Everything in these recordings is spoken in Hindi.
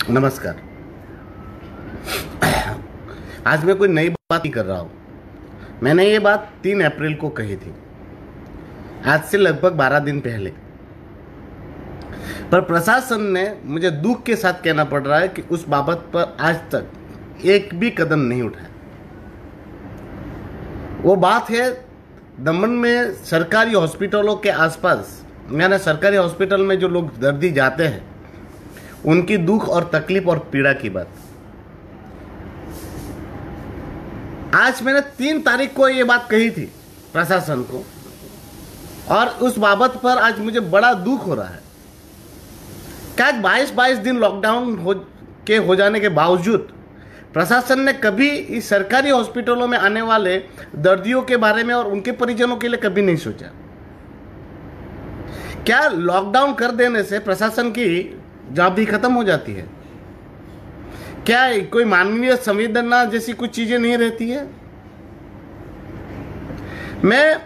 नमस्कार। आज मैं कोई नई बात नहीं कर रहा हूँ। मैंने ये बात 3 अप्रैल को कही थी, आज से लगभग 12 दिन पहले। पर प्रशासन ने मुझे दुख के साथ कहना पड़ रहा है कि उस बाबत पर आज तक एक भी कदम नहीं उठाया। वो बात है दमन में सरकारी हॉस्पिटलों के आसपास, यानी सरकारी हॉस्पिटल में जो लोग दर्दी जाते हैं उनकी दुख और तकलीफ और पीड़ा की बात। आज मैंने 3 तारीख को ये बात कही थी प्रशासन को, और उस बाबत पर आज मुझे बड़ा दुख हो रहा है। क्या 22 दिन लॉकडाउन हो जाने के बावजूद प्रशासन ने कभी इस सरकारी हॉस्पिटलों में आने वाले दर्दियों के बारे में और उनके परिजनों के लिए कभी नहीं सोचा? क्या लॉकडाउन कर देने से प्रशासन की जवाबदेही खत्म हो जाती है? क्या कोई मानवीय संवेदना जैसी कुछ चीजें नहीं रहती है? मैं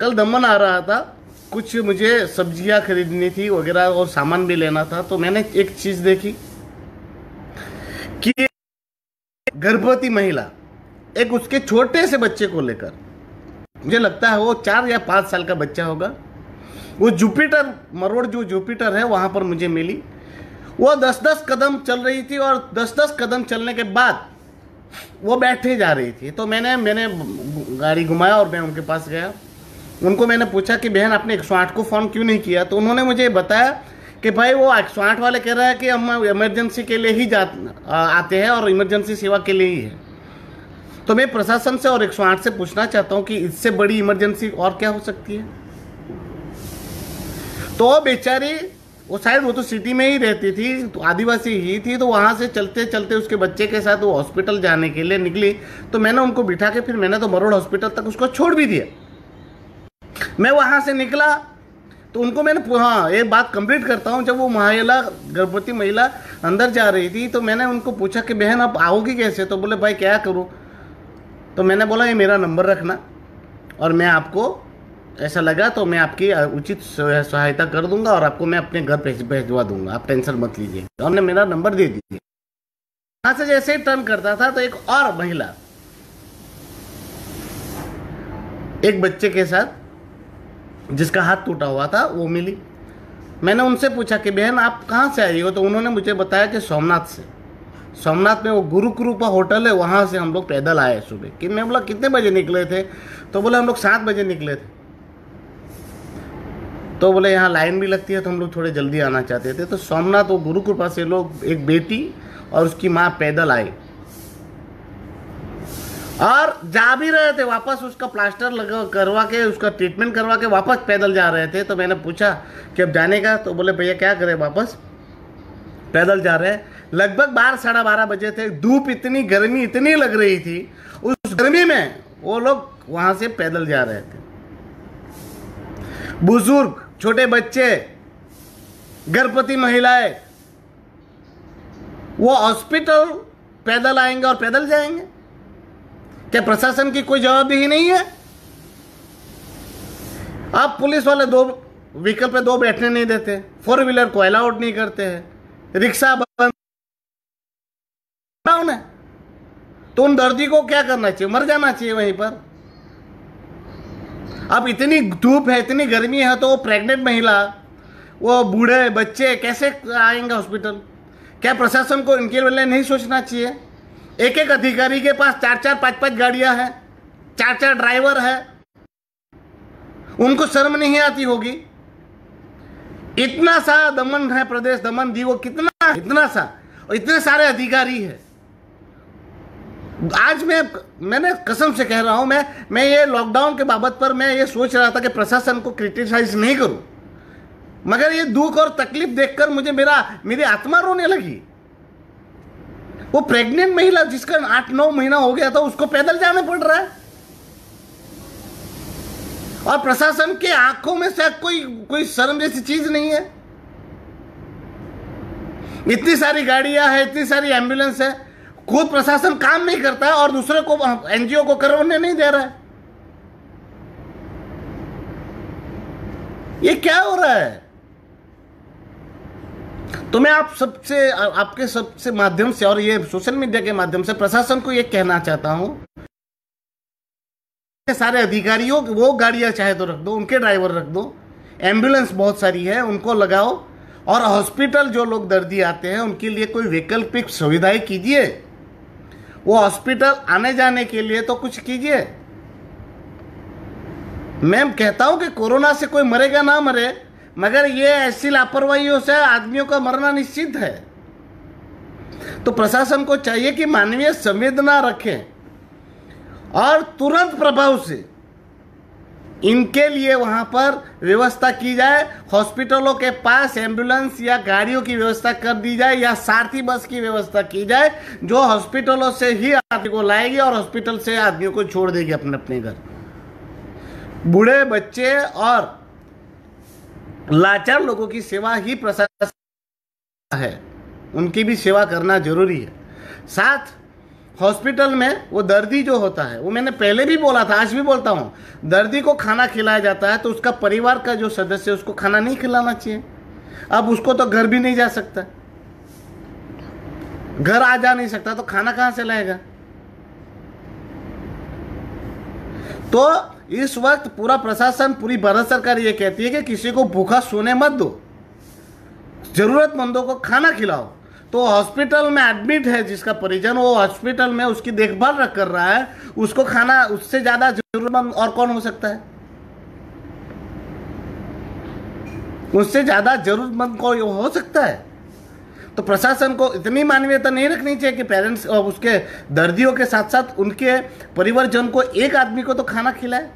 कल दमन आ रहा था, कुछ मुझे सब्जियां खरीदनी थी वगैरह और सामान भी लेना था, तो मैंने एक चीज देखी कि गर्भवती महिला एक उसके छोटे से बच्चे को लेकर, मुझे लगता है वो 4 या 5 साल का बच्चा होगा, वो जुपिटर मरोड़ जो जुपिटर है वहां पर मुझे मिली। वो 10-10 कदम चल रही थी और 10-10 कदम चलने के बाद वो बैठे जा रही थी। तो मैंने गाड़ी घुमाया और मैं उनके पास गया। उनको मैंने पूछा कि बहन आपने 108 को फ़ोन क्यों नहीं किया? तो उन्होंने मुझे बताया कि भाई वो 108 वाले कह रहे हैं कि हम इमरजेंसी के लिए ही आते हैं और इमरजेंसी सेवा के लिए ही है। तो मैं प्रशासन से और 108 से पूछना चाहता हूँ कि इससे बड़ी इमरजेंसी और क्या हो सकती है? तो बेचारी वो शायद वो तो सिटी में ही रहती थी, तो आदिवासी ही थी, तो वहाँ से चलते चलते उसके बच्चे के साथ वो हॉस्पिटल जाने के लिए निकली। तो मैंने उनको बिठा के फिर मैंने तो मरोड़ हॉस्पिटल तक उसको छोड़ भी दिया। मैं वहाँ से निकला तो उनको मैंने एक बात कंप्लीट करता हूँ। जब वो महिला गर्भवती महिला अंदर जा रही थी तो मैंने उनको पूछा कि बहन आप आओगी कैसे? तो बोले भाई क्या करूँ? तो मैंने बोला ये मेरा नंबर रखना और मैं आपको ऐसा लगा तो मैं आपकी उचित सहायता कर दूंगा और आपको मैं अपने घर भेजवा दूंगा, आप टेंशन मत लीजिए। उन्होंने मेरा नंबर दे दिया। वहां से जैसे ही टर्न करता था तो एक और महिला एक बच्चे के साथ जिसका हाथ टूटा हुआ था वो मिली। मैंने उनसे पूछा कि बहन आप कहाँ से आई हो? तो उन्होंने मुझे बताया कि सोमनाथ से। सोमनाथ में वो गुरु कृपा होटल है, वहां से हम लोग पैदल आए सुबह। कि मैं बोला कितने बजे निकले थे? तो बोले हम लोग 7 बजे निकले थे। तो बोले यहाँ लाइन भी लगती है तो हम लोग थोड़े जल्दी आना चाहते थे। तो सोमनाथ वो गुरु कृपा से लोग, एक बेटी और उसकी माँ पैदल आए और जा भी रहे थे वापस, उसका प्लास्टर लगा करवा के, उसका ट्रीटमेंट करवा के वापस पैदल जा रहे थे। तो मैंने पूछा कि अब जाने का? तो बोले भैया क्या करें, वापस पैदल जा रहे हैं। लगभग 12-12:30 बजे थे। धूप इतनी, गर्मी इतनी लग रही थी, उस गर्मी में वो लोग वहां से पैदल जा रहे थे। बुजुर्ग, छोटे बच्चे, गर्भवती महिलाएं, वो हॉस्पिटल पैदल आएंगे और पैदल जाएंगे? क्या प्रशासन की कोई जवाबदेही नहीं है? आप पुलिस वाले 2 व्हीकल पे 2 बैठने नहीं देते, 4 व्हीलर को अलाउड नहीं करते हैं, रिक्शा बंद है। तो उन दर्दी को क्या करना चाहिए? मर जाना चाहिए वहीं पर। अब इतनी धूप है, इतनी गर्मी है, तो वो प्रेग्नेंट महिला, वो बूढ़े बच्चे कैसे आएंगे हॉस्पिटल? क्या प्रशासन को इनके लिए नहीं सोचना चाहिए? एक अधिकारी के पास 4-4, 5-5 गाड़ियां हैं, 4-4 ड्राइवर है, उनको शर्म नहीं आती होगी? इतना सा दमन है प्रदेश, दमन दीव, कितना इतना सा और इतने सारे अधिकारी है। आज मैंने कसम से कह रहा हूं, मैं ये लॉकडाउन के बाबत पर मैं ये सोच रहा था कि प्रशासन को क्रिटिसाइज नहीं करूं, मगर ये दुख और तकलीफ देखकर मेरी आत्मा रोने लगी। वो प्रेग्नेंट महिला जिसका 8-9 महीना हो गया था, उसको पैदल जाने पड़ रहा है और प्रशासन के आंखों में से कोई शर्म जैसी चीज नहीं है। इतनी सारी गाड़ियां हैं, इतनी सारी एम्बुलेंस है, खुद प्रशासन काम नहीं करता है और दूसरे को, एनजीओ को करवाने नहीं दे रहा है। ये क्या हो रहा है? तो मैं आपके सबसे माध्यम से और ये सोशल मीडिया के माध्यम से प्रशासन को ये कहना चाहता हूँ, सारे अधिकारियों वो गाड़ियां चाहे तो रख दो, उनके ड्राइवर रख दो, एम्बुलेंस बहुत सारी है उनको लगाओ, और हॉस्पिटल जो लोग दर्दी आते हैं उनके लिए कोई वैकल्पिक सुविधाएं कीजिए। वो हॉस्पिटल आने जाने के लिए तो कुछ कीजिए। मैं कहता हूं कि कोरोना से कोई मरेगा ना मरे, मगर ये ऐसी लापरवाहियों से आदमियों का मरना निश्चित है। तो प्रशासन को चाहिए कि मानवीय संवेदना रखें और तुरंत प्रभाव से इनके लिए वहां पर व्यवस्था की जाए। हॉस्पिटलों के पास एम्बुलेंस या गाड़ियों की व्यवस्था कर दी जाए, या सारथी बस की व्यवस्था की जाए जो हॉस्पिटलों से ही आदमी को लाएगी और हॉस्पिटल से आदमियों को छोड़ देगी अपने अपने घर। बूढ़े, बच्चे और लाचार लोगों की सेवा ही प्रशासन है, उनकी भी सेवा करना जरूरी है। साथ हॉस्पिटल में वो दर्दी जो होता है, वो मैंने पहले भी बोला था, आज भी बोलता हूँ, दर्दी को खाना खिलाया जाता है तो उसका परिवार का जो सदस्य है उसको खाना नहीं खिलाना चाहिए। अब उसको तो घर भी नहीं जा सकता, घर आ जा नहीं सकता, तो खाना कहाँ से लाएगा। तो इस वक्त पूरा प्रशासन, पूरी भारत सरकार ये कहती है कि किसी को भूखा सोने मत दो, जरूरतमंदों को खाना खिलाओ। तो हॉस्पिटल में एडमिट है जिसका परिजन, वो हॉस्पिटल में उसकी देखभाल कर रहा है, उसको खाना, उससे ज्यादा जरूरतमंद और कौन हो सकता है। उससे ज्यादा जरूरतमंद कोई हो सकता है। तो प्रशासन को इतनी मानवीयता नहीं रखनी चाहिए कि पेरेंट्स और उसके दर्दियों के साथ साथ उनके परिवारजन को एक आदमी को तो खाना खिलाए।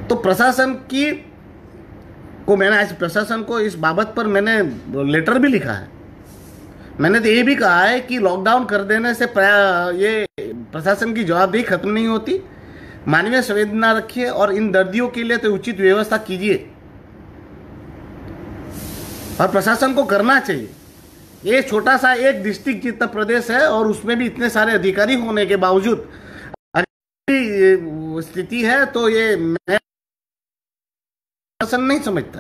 तो प्रशासन मैंने आज प्रशासन को इस बाबत पर मैंने लेटर भी लिखा है। मैंने तो ये भी कहा है कि लॉकडाउन कर देने से ये प्रशासन की जवाबदेही खत्म नहीं होती। मानवीय संवेदना रखिए और इन दर्दियों के लिए तो उचित व्यवस्था कीजिए, और प्रशासन को करना चाहिए। ये छोटा सा एक डिस्ट्रिक्ट जितना प्रदेश है और उसमें भी इतने सारे अधिकारी होने के बावजूद स्थिति है, तो ये मैं प्रशासन नहीं समझता।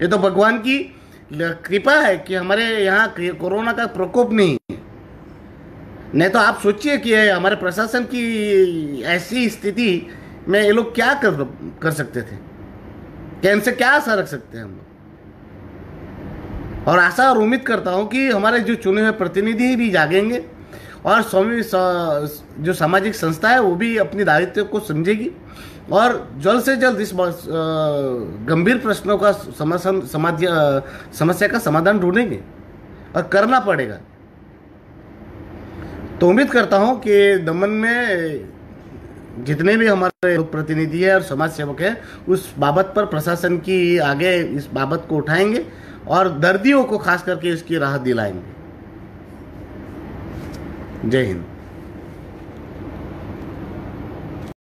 ये तो भगवान की कृपा है कि हमारे यहाँ कोरोना का प्रकोप नहीं है। नहीं तो आप सोचिए कि हमारे प्रशासन की ऐसी स्थिति में ये लोग क्या कर सकते थे, क्या इनसे क्या आशा रख सकते हैं हम लोग। और आशा और उम्मीद करता हूं कि हमारे जो चुने हुए प्रतिनिधि भी जागेंगे और जो सामाजिक संस्था है वो भी अपनी दायित्व को समझेगी और जल्द से जल्द इस गंभीर प्रश्नों का समस्या का समाधान ढूंढेंगे और करना पड़ेगा। तो उम्मीद करता हूं कि दमन में जितने भी हमारे प्रतिनिधि है और समाज सेवक है उस बाबत पर प्रशासन की आगे इस बाबत को उठाएंगे और दर्दियों को खास करके इसकी राहत दिलाएंगे। जय हिंद।